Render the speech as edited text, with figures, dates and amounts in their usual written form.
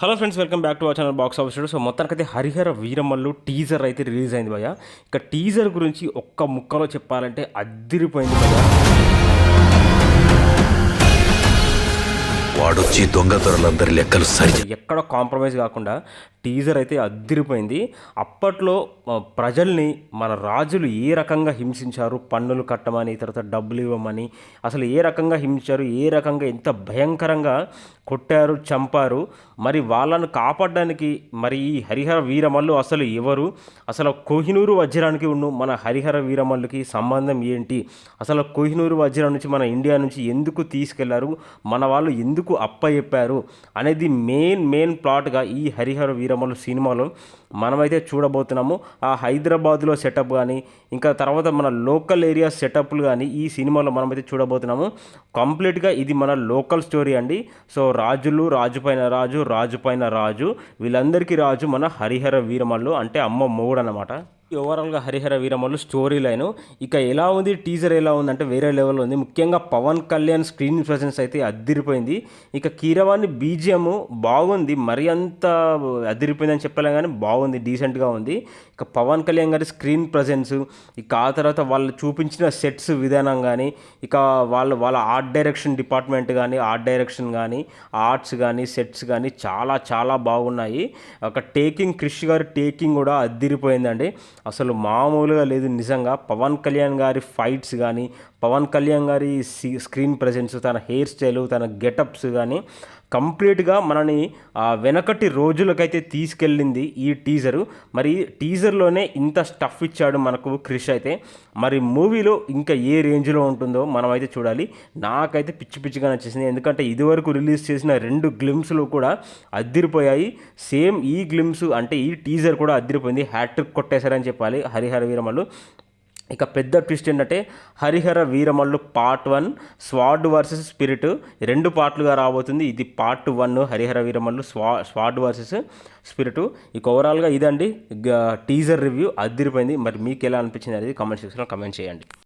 Hello friends, welcome back to our channel box office. So మొత్తానికైతే Harihara Veeramallu teaser అయితే release అయింది భయ్య. ఇక టీజర్ గురించి ఒక్క ముక్కలో చెప్పాలంటే అద్దిరిపోయింది భయ్య. వాడొచ్చి దొంగతనాలందరి లెక్కలు సరి ఎక్కడ కాంప్రమైజ్ కాకుండా టీజర్ అయితే అద్దిరిపోయింది. అప్పట్లో ప్రజల్ని మన రాజులు ఏ రకంగా హింసించారు, పన్నులు కట్టమని, తర్వాత డబ్బులు ఇవ్వమని, అసలు ఏ రకంగా హింసించారు, ఏ రకంగా ఎంత భయంకరంగా కొట్టారు, చంపారు, మరి వాళ్ళను కాపాడడానికి మరి ఈ హరిహర వీరమల్లు అసలు ఎవరు, అసలు కోహినూరు వజ్రానికి ఉన్న మన హరిహర వీరమల్లుకి సంబంధం ఏంటి, అసలు కోహినూరు వజ్రం నుంచి మన ఇండియా నుంచి ఎందుకు తీసుకెళ్లారు, మన వాళ్ళు ఎందుకు అప్పచెప్పారు అనేది మెయిన్ ప్లాట్గా ఈ హరిహర వీరమల్లు సినిమాలో మనమైతే చూడబోతున్నాము. ఆ హైదరాబాద్లో సెటప్ కానీ ఇంకా తర్వాత మన లోకల్ ఏరియా సెటప్లు కానీ ఈ సినిమాలో మనమైతే చూడబోతున్నాము. కంప్లీట్గా ఇది మన లోకల్ స్టోరీ అండి. సో రాజులు, రాజు పైన రాజు, వీళ్ళందరికీ రాజు మన హరిహర వీరమల్లు, అంటే అమ్మ మొగుడు అన్నమాట. ఓవరాల్గా హరిహర వీరమల్లు స్టోరీ లైను ఇక ఎలా ఉంది, టీజర్ ఎలా ఉందంటే వేరే లెవెల్లో ఉంది. ముఖ్యంగా పవన్ కళ్యాణ్ స్క్రీన్ ప్రెజెన్స్ అయితే అద్దిరిపోయింది. ఇక కీరవాణి బీజిఎం బాగుంది, మరి అంత అదిరిపోయిందని చెప్పలే కానీ బాగుంది, డీసెంట్గా ఉంది. ఇక పవన్ కళ్యాణ్ గారి స్క్రీన్ ప్రజెన్స్, ఇక ఆ తర్వాత వాళ్ళు చూపించిన సెట్స్ విధానం కానీ, ఇక వాళ్ళ ఆర్ట్ డైరెక్షన్ డిపార్ట్మెంట్ కానీ, ఆర్ట్స్ కానీ సెట్స్ కానీ చాలా బాగున్నాయి. ఒక క్రిష్ గారి టేకింగ్ కూడా అద్దిరిపోయిందండి. అసలు మామూలుగా లేదు నిజంగా. పవన్ కళ్యాణ్ గారి ఫైట్స్ కానీ, పవన్ కళ్యాణ్ గారి స్క్రీన్ ప్రజెన్స్, తన హెయిర్ స్టైలు, తన గెటప్స్ కానీ కంప్లీట్గా మనని వెనకటి రోజులకైతే తీసుకెళ్ళింది ఈ టీజరు. మరి టీజర్లోనే ఇంత స్టఫ్ ఇచ్చాడు మనకు క్రిష్ అయితే. మరి మూవీలో ఇంకా ఏ రేంజ్లో ఉంటుందో మనమైతే చూడాలి. నాకైతే పిచ్చిగా నచ్చేసింది, ఎందుకంటే ఇదివరకు రిలీజ్ చేసిన 2 గ్లిమ్స్లు కూడా అద్దిరిపోయాయి. సేమ్ ఈ గ్లిమ్స్ అంటే ఈ టీజర్ కూడా అద్దిరిపోయింది. హ్యాట్రిక్ కొట్టేశారని చెప్పాలి హరిహర వీరమల్లు. ఇక పెద్ద ట్విస్ట్ ఏంటంటే Harihara Veeramallu part 1 స్వాడ్ versus spirit 2 పార్ట్లుగా రాబోతుంది. ఇది part 1 Harihara Veeramallu స్వాడ్ versus spirit. ఇక ఓవరాల్గా ఇదండి టీజర్ రివ్యూ, అద్దిరిపోయింది. మరి మీకు ఎలా అనిపించింది అనేది కామెంట్ సెక్షన్లో కామెంట్ చేయండి.